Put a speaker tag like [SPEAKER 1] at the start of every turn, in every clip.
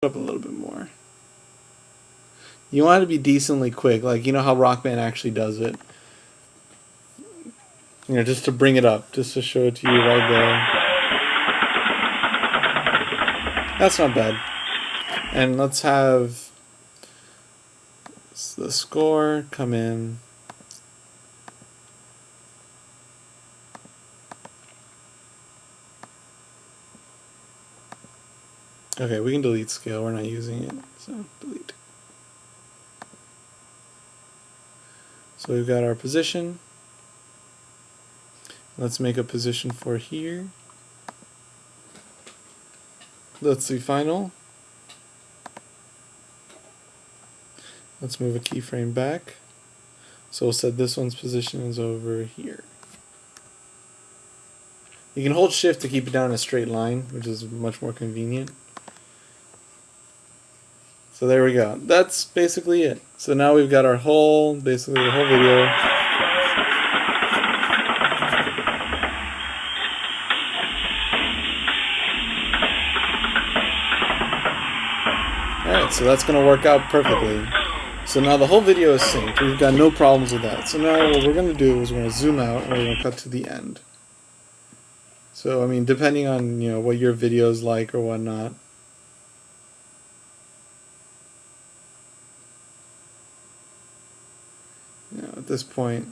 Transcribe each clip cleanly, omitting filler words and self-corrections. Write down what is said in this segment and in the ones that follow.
[SPEAKER 1] up a little bit more. You want it to be decently quick, like you know how Rock Band actually does it. You know, just to bring it up, just to show it to you right there. That's not bad. And let's have the score come in. Okay, we can delete scale, we're not using it, so delete. So we've got our position. Let's make a position for here. Let's see final. Let's move a keyframe back. So we'll set this one's position is over here. You can hold shift to keep it down in a straight line, which is much more convenient. So there we go. That's basically it. So now we've got our whole, basically the whole video. Alright, so that's going to work out perfectly. So now the whole video is synced. We've got no problems with that. So now what we're going to do is we're going to zoom out and we're going to cut to the end. So, I mean, depending on, you know, what your video is like or whatnot. You know, at this point,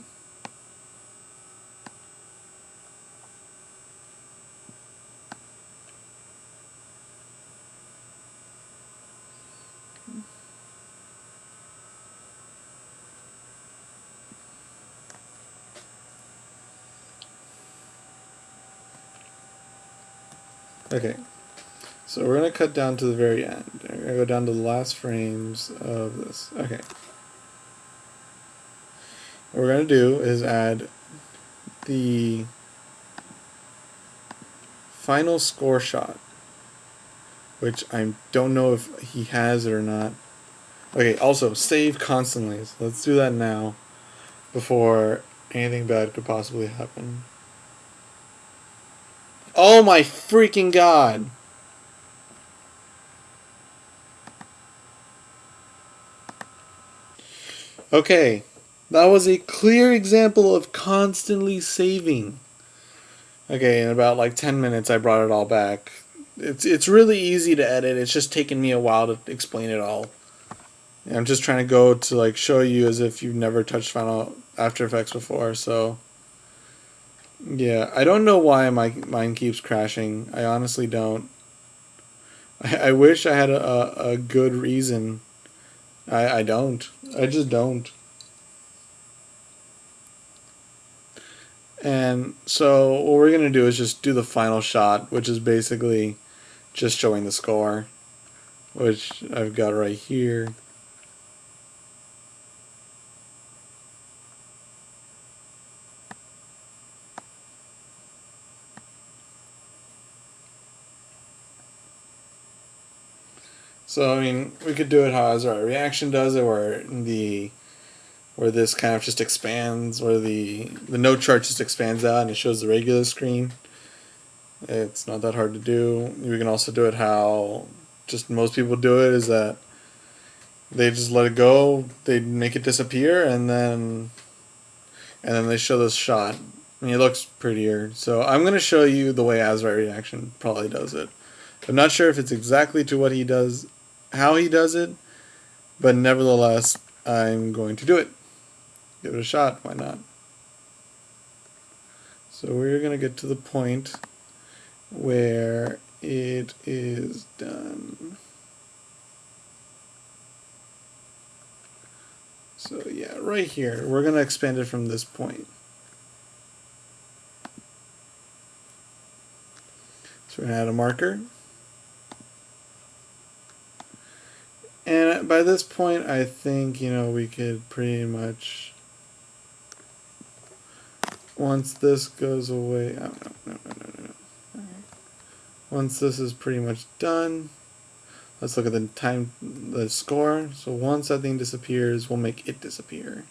[SPEAKER 1] okay, so we're going to cut down to the very end. We're going to go down to the last frames of this. Okay. What we're going to do is add the final score shot, which I don't know if he has it or not. Okay, also, save constantly. So let's do that now before anything bad could possibly happen. Oh my freaking god! Okay, that was a clear example of constantly saving. Okay, in about like 10 minutes I brought it all back. It's really easy to edit, it's just taken me a while to explain it all. And I'm just trying to go to like show you as if you've never touched Final After Effects before, so... Yeah, I don't know why mine keeps crashing. I honestly don't. I wish I had a good reason. I don't. I just don't. And so what we're going to do is just do the final shot, which is basically just showing the score, which I've got right here. So I mean, we could do it how Azuritereaction does it, where this kind of just expands, where the node chart just expands out and it shows the regular screen. It's not that hard to do. We can also do it how just most people do it, is that they just let it go, they make it disappear, and then they show this shot. I mean, it looks prettier. So I'm going to show you the way Azuritereaction probably does it. I'm not sure if it's exactly to what he does, how he does it, but nevertheless, I'm going to do it. Give it a shot, why not? So we're going to get to the point where it is done. So yeah, right here, we're going to expand it from this point. So we're going to add a marker. And by this point, I think, you know, we could pretty much, once this goes away, oh, no. Once this is pretty much done, let's look at the score. So once that thing disappears, we'll make it disappear.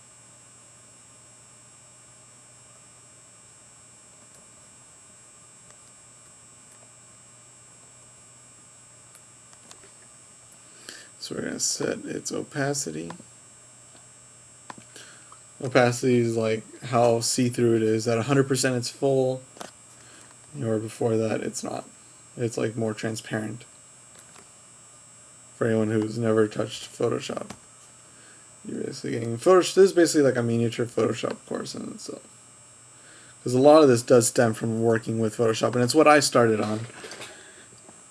[SPEAKER 1] So we're going to set its opacity. Opacity is like how see-through it is. At 100% it's full, or before that it's not. It's like more transparent. For anyone who's never touched Photoshop, you're basically getting Photoshop. This is basically like a miniature Photoshop course in itself, because a lot of this does stem from working with Photoshop, and it's what I started on.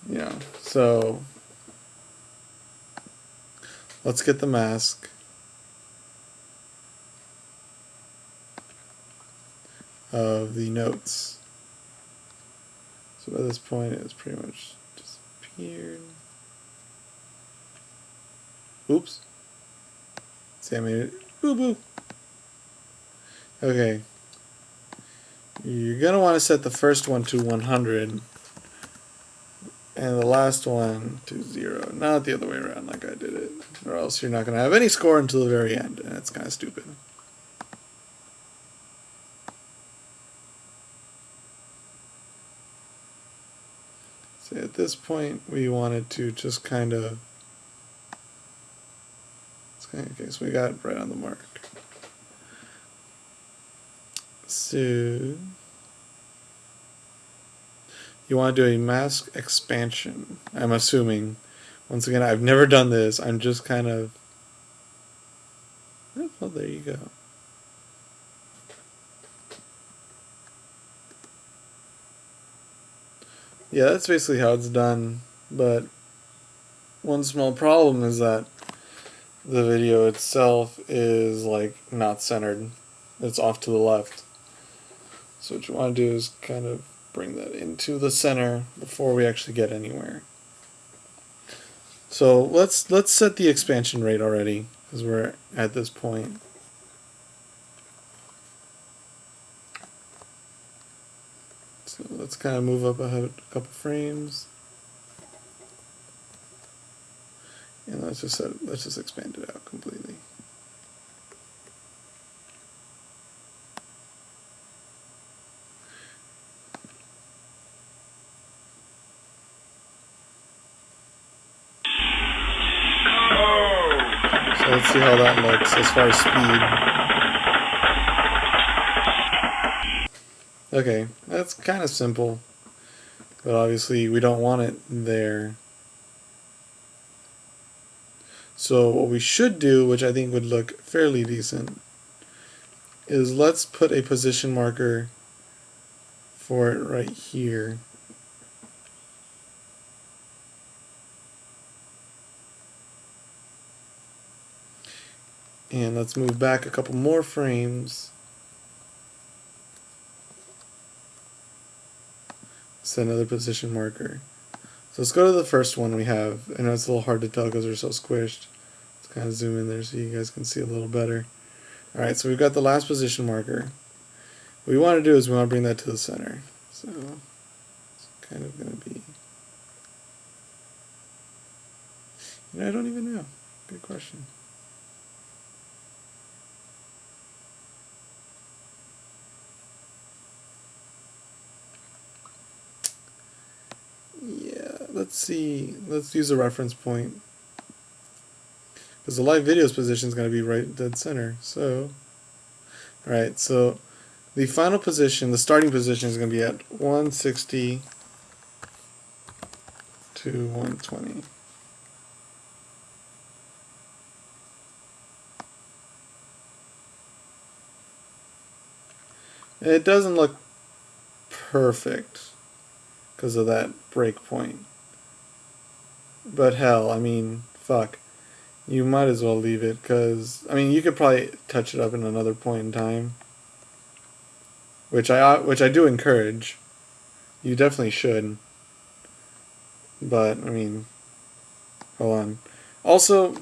[SPEAKER 1] You know, so let's get the mask. Of the notes. So by this point it's pretty much disappeared. Oops. See, I made it. Boo boo. Okay. You're gonna want to set the first one to 100 and the last one to 0. Not the other way around like I did it. Or else you're not gonna have any score until the very end, and that's kind of stupid. So at this point, we wanted to just kind of. Okay, so we got it right on the mark. So you want to do a mask expansion. I'm assuming. Once again, I've never done this. I'm just kind of. Oh, well, there you go. Yeah, that's basically how it's done, but one small problem is that the video itself is like not centered. It's off to the left. So what you want to do is kind of bring that into the center before we actually get anywhere. So let's set the expansion rate already, because we're at this point. So let's kind of move up a couple frames, and let's just expand it out completely. So let's see how that looks as far as speed. Okay, that's kind of simple, but obviously we don't want it there. So what we should do, which I think would look fairly decent, is let's put a position marker for it right here. And let's move back a couple more frames. Set another position marker. So let's go to the first one we have. I know it's a little hard to tell because they're so squished. Let's kind of zoom in there so you guys can see a little better. Alright, so we've got the last position marker. What we want to do is we want to bring that to the center. So it's kind of going to be... I don't even know. Good question. Yeah, let's see. Let's use a reference point, because the live video's position is going to be right dead center. So, alright, so the final position, the starting position is going to be at 160 to 120. It doesn't look perfect because of that break point. But hell, I mean, fuck. You might as well leave it, because, I mean, you could probably touch it up in another point in time. Which I do encourage. You definitely should. But, I mean, hold on. Also,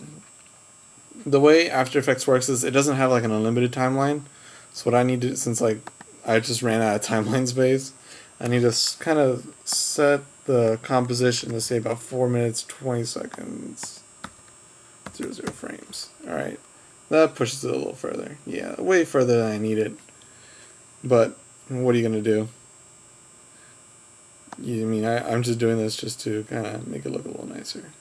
[SPEAKER 1] the way After Effects works is it doesn't have like an unlimited timeline. So what I need to, since like I just ran out of timeline space, I need to kind of set the composition to say about 4 minutes 20 seconds 00 frames. Alright, that pushes it a little further. Yeah, way further than I need it. But what are you going to do? I'm just doing this just to kind of make it look a little nicer.